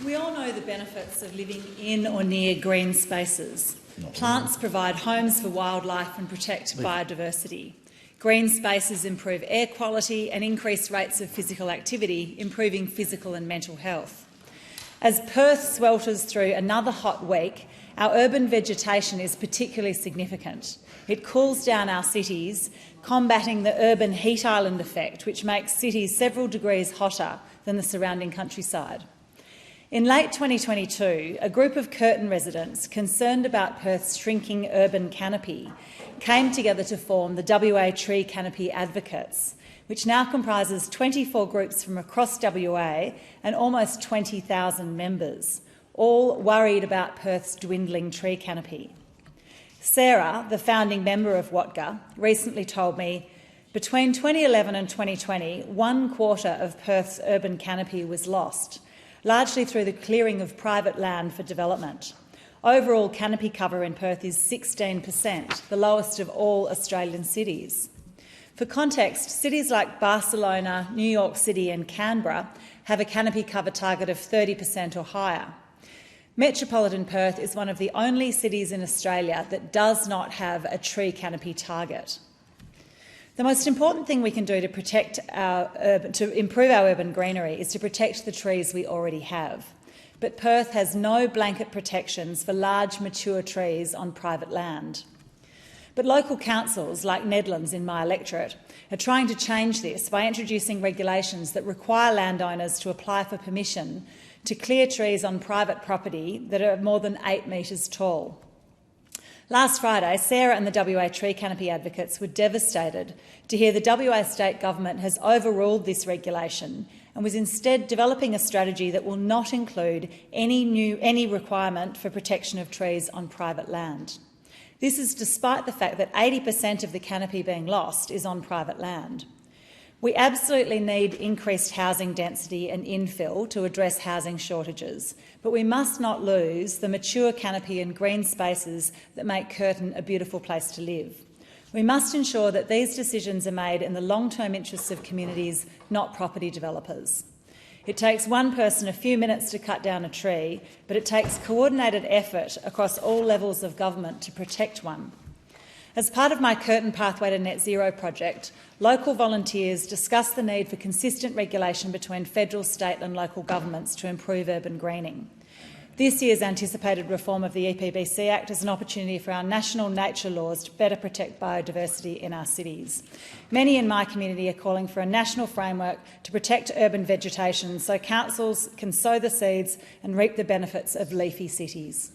We all know the benefits of living in or near green spaces. Plants provide homes for wildlife and protect biodiversity. Green spaces improve air quality and increase rates of physical activity, improving physical and mental health. As Perth swelters through another hot week, our urban vegetation is particularly significant. It cools down our cities, combating the urban heat island effect, which makes cities several degrees hotter than the surrounding countryside. In late 2022, a group of Curtin residents concerned about Perth's shrinking urban canopy came together to form the WA Tree Canopy Advocates, which now comprises 24 groups from across WA and almost 20,000 members, all worried about Perth's dwindling tree canopy. Sarah, the founding member of WATGA, recently told me between 2011 and 2020, 1/4 of Perth's urban canopy was lost, largely through the clearing of private land for development. Overall canopy cover in Perth is 16%, the lowest of all Australian cities. For context, cities like Barcelona, New York City and Canberra have a canopy cover target of 30% or higher. Metropolitan Perth is one of the only cities in Australia that does not have a tree canopy target. The most important thing we can do to improve our urban greenery is to protect the trees we already have. But Perth has no blanket protections for large mature trees on private land. But local councils, like Nedlands in my electorate, are trying to change this by introducing regulations that require landowners to apply for permission to clear trees on private property that are more than 8 metres tall. Last Friday, Sarah and the WA Tree Canopy Advocates were devastated to hear the WA State Government has overruled this regulation and was instead developing a strategy that will not include any requirement for protection of trees on private land. This is despite the fact that 80% of the canopy being lost is on private land. We absolutely need increased housing density and infill to address housing shortages, but we must not lose the mature canopy and green spaces that make Curtin a beautiful place to live. We must ensure that these decisions are made in the long-term interests of communities, not property developers. It takes one person a few minutes to cut down a tree, but it takes coordinated effort across all levels of government to protect one. As part of my Curtin Pathway to Net Zero project, local volunteers discussed the need for consistent regulation between federal, state and local governments to improve urban greening. This year's anticipated reform of the EPBC Act is an opportunity for our national nature laws to better protect biodiversity in our cities. Many in my community are calling for a national framework to protect urban vegetation so councils can sow the seeds and reap the benefits of leafy cities.